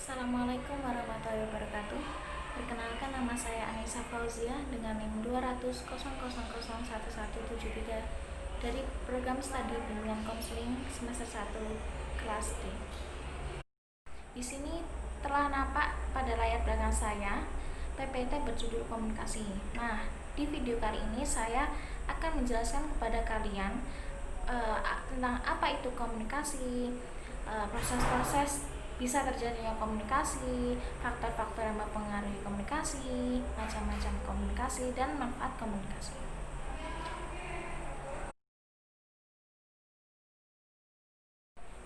Assalamualaikum warahmatullahi wabarakatuh. Perkenalkan, nama saya Anissa Fauzia dengan NIM 200.0001173 dari program studi bimbingan konseling semester 1 kelas D. Di sini telah nampak pada layar belakang saya PPT berjudul komunikasi. Nah, di video kali ini saya akan menjelaskan kepada kalian tentang apa itu komunikasi, proses-proses bisa terjadinya komunikasi, faktor-faktor yang mempengaruhi komunikasi, macam-macam komunikasi, dan manfaat komunikasi.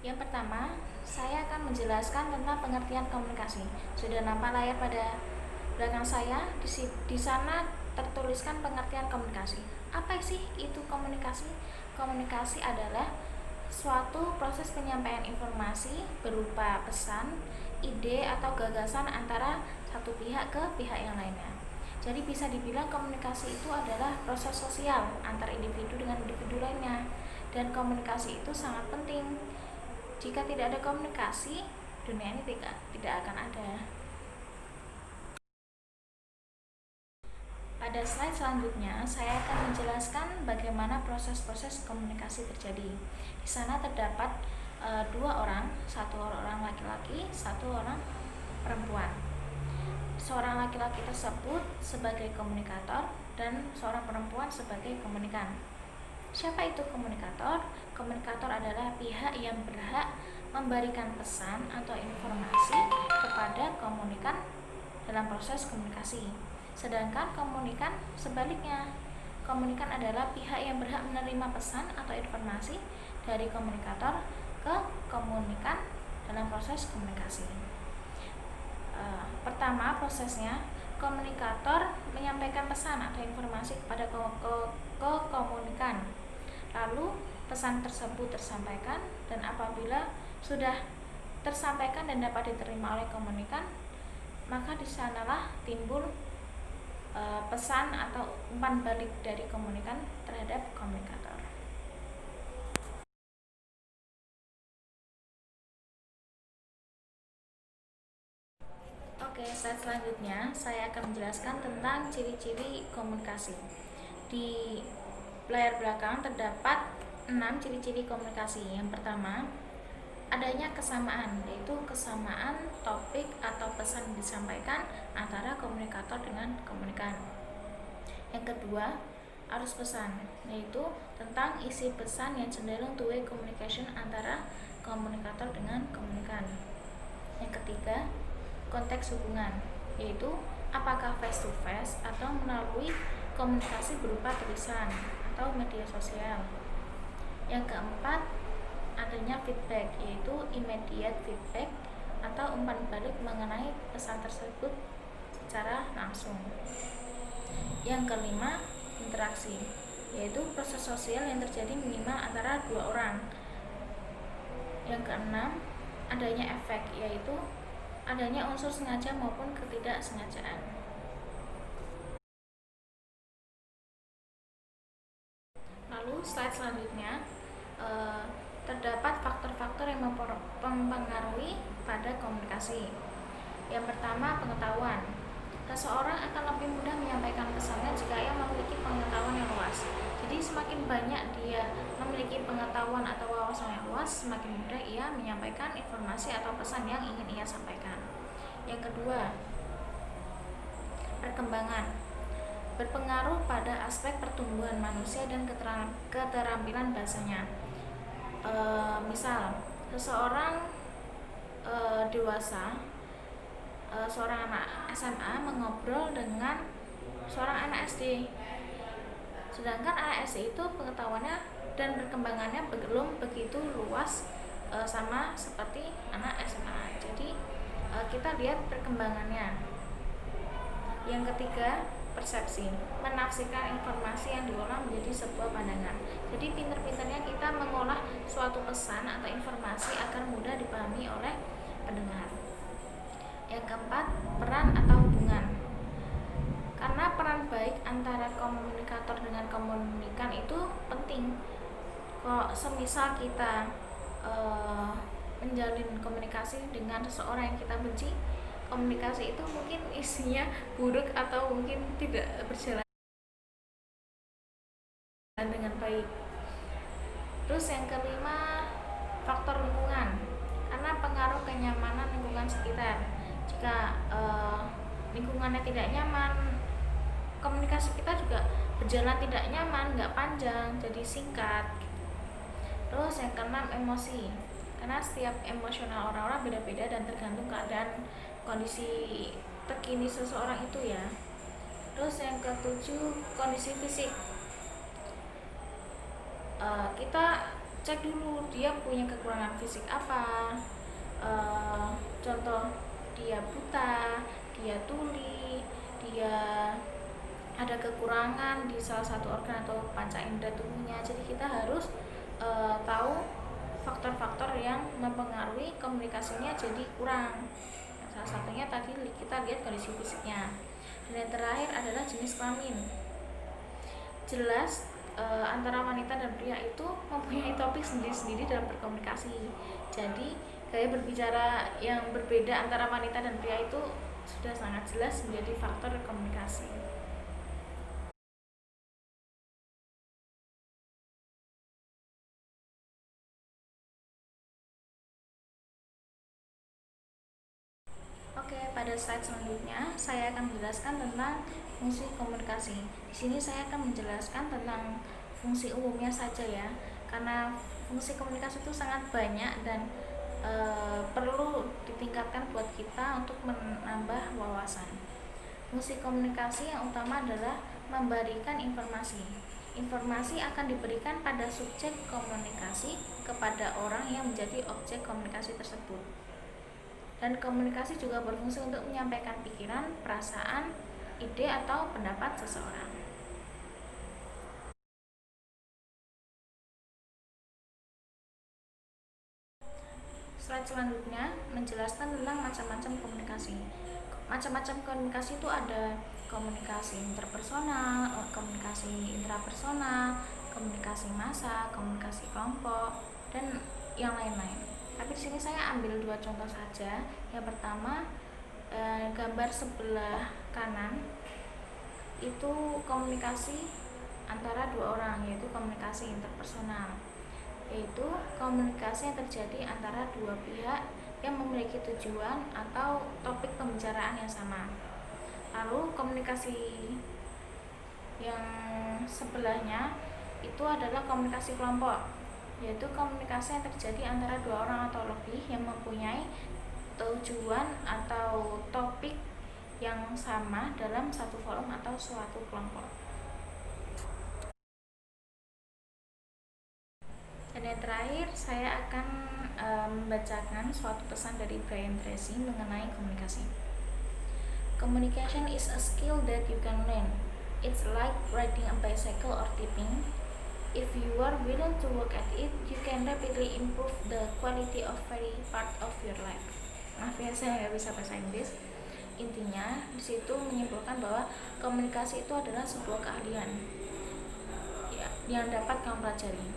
Yang pertama, saya akan menjelaskan tentang pengertian komunikasi. Sudah nampak layar pada belakang saya, di sana tertuliskan pengertian komunikasi. Apa sih itu komunikasi? Komunikasi adalah suatu proses penyampaian informasi berupa pesan, ide, atau gagasan antara satu pihak ke pihak yang lainnya. Jadi bisa dibilang komunikasi itu adalah proses sosial antar individu dengan individu lainnya. Dan komunikasi itu sangat penting. Jika tidak ada komunikasi, dunia ini tidak akan ada. Pada slide selanjutnya, saya akan menjelaskan bagaimana proses-proses komunikasi terjadi. Di sana terdapat dua orang, satu orang laki-laki, satu orang perempuan. Seorang laki-laki tersebut sebagai komunikator dan seorang perempuan sebagai komunikan. Siapa itu komunikator? Komunikator adalah pihak yang berhak memberikan pesan atau informasi kepada komunikan dalam proses komunikasi. Sedangkan komunikan sebaliknya. Komunikan adalah pihak yang berhak menerima pesan atau informasi dari komunikator ke komunikan dalam proses komunikasi. Pertama, prosesnya komunikator menyampaikan pesan atau informasi kepada komunikan. Lalu pesan tersebut tersampaikan, dan apabila sudah tersampaikan dan dapat diterima oleh komunikan, maka disanalah timbul pesan atau umpan balik dari komunikan terhadap komunikator. Oke, slide selanjutnya saya akan menjelaskan tentang ciri-ciri komunikasi. Di layar belakang terdapat 6 ciri-ciri komunikasi. Yang pertama, adanya kesamaan, yaitu kesamaan topik atau pesan yang disampaikan antara komunikator dengan komunikan. Yang kedua, arus pesan, yaitu tentang isi pesan yang cenderung two-way communication antara komunikator dengan komunikan. Yang ketiga, konteks hubungan, yaitu apakah face to face atau melalui komunikasi berupa tulisan atau media sosial. Yang keempat, adanya feedback, yaitu immediate feedback atau umpan balik mengenai pesan tersebut secara langsung. Yang kelima, interaksi, yaitu proses sosial yang terjadi minimal antara dua orang. Yang keenam, adanya efek, yaitu adanya unsur sengaja maupun ketidaksengajaan. Lalu slide selanjutnya, terdapat faktor-faktor yang mempengaruhi pada komunikasi. Yang pertama, pengetahuan. Seseorang akan lebih mudah menyampaikan pesannya jika ia memiliki pengetahuan yang luas. Jadi semakin banyak dia memiliki pengetahuan atau wawasan yang luas, semakin mudah ia menyampaikan informasi atau pesan yang ingin ia sampaikan. Yang kedua, perkembangan. Berpengaruh pada aspek pertumbuhan manusia dan keterampilan bahasanya. Misal, seseorang dewasa, seorang anak SMA mengobrol dengan seorang anak SD, sedangkan anak SD itu pengetahuannya dan perkembangannya belum begitu luas sama seperti anak SMA. Jadi kita lihat perkembangannya. Yang ketiga, persepsi, menafsirkan informasi yang diolah menjadi sebuah pandangan. Jadi pinter-pinternya kita mengolah suatu pesan atau informasi agar mudah dipahami oleh pendengar. Yang keempat, peran atau hubungan. Karena peran baik antara komunikator dengan komunikan itu penting. Kalau semisal kita menjalin komunikasi dengan seseorang yang kita benci, komunikasi itu mungkin isinya buruk atau mungkin tidak berjalan dengan baik. Terus yang kelima, faktor lingkungan, karena pengaruh kenyamanan lingkungan sekitar. Jika lingkungannya tidak nyaman, komunikasi kita juga berjalan tidak nyaman, nggak panjang, jadi singkat. Terus yang keenam, emosi, karena setiap emosional orang-orang beda-beda dan tergantung keadaan kondisi terkini seseorang itu ya. Terus yang ketujuh, kondisi fisik. Kita cek dulu dia punya kekurangan fisik apa. Contoh, dia buta, dia tuli, dia ada kekurangan di salah satu organ atau panca indera tubuhnya. Jadi kita harus tahu faktor-faktor yang mempengaruhi komunikasinya jadi kurang. Salah satunya tadi kita lihat kondisi fisiknya. Dan yang terakhir adalah jenis kelamin. Jelas antara wanita dan pria itu mempunyai topik sendiri-sendiri dalam berkomunikasi. Jadi gaya berbicara yang berbeda antara wanita dan pria itu sudah sangat jelas menjadi faktor komunikasi. Oke, pada slide selanjutnya saya akan menjelaskan tentang fungsi komunikasi. Di sini saya akan menjelaskan tentang fungsi umumnya saja ya, karena fungsi komunikasi itu sangat banyak dan perlu ditingkatkan buat kita untuk menambah wawasan. Fungsi komunikasi yang utama adalah memberikan informasi. Informasi akan diberikan pada subjek komunikasi kepada orang yang menjadi objek komunikasi tersebut. Dan komunikasi juga berfungsi untuk menyampaikan pikiran, perasaan, ide, atau pendapat seseorang. Slide selanjutnya menjelaskan tentang macam-macam komunikasi. Macam-macam komunikasi itu ada komunikasi interpersonal, komunikasi intrapersonal, komunikasi massa, komunikasi kelompok, dan yang lain-lain. Tapi di sini saya ambil dua contoh saja. Yang pertama, gambar sebelah kanan itu komunikasi antara dua orang, yaitu komunikasi interpersonal, yaitu komunikasi yang terjadi antara dua pihak yang memiliki tujuan atau topik pembicaraan yang sama. Lalu komunikasi yang sebelahnya itu adalah komunikasi kelompok, yaitu komunikasi yang terjadi antara dua orang atau lebih yang mempunyai tujuan atau topik yang sama dalam satu forum atau suatu kelompok. Dan yang terakhir, saya akan membacakan suatu pesan dari Brian Tracy mengenai komunikasi. Communication is a skill that you can learn. It's like riding a bicycle or typing. If you are willing to work at it, you can rapidly improve the quality of every part of your life. Maaf ya, saya nggak bisa bahasa Inggris. Intinya di situ menyimpulkan bahwa komunikasi itu adalah sebuah keahlian ya, yang dapat kamu pelajari.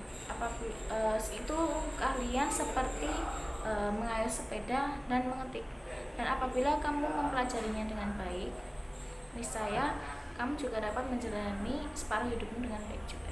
Itu keahlian seperti mengayuh sepeda dan mengetik. Dan apabila kamu mempelajarinya dengan baik, niscaya kamu juga dapat menjalani separuh hidupmu dengan baik juga.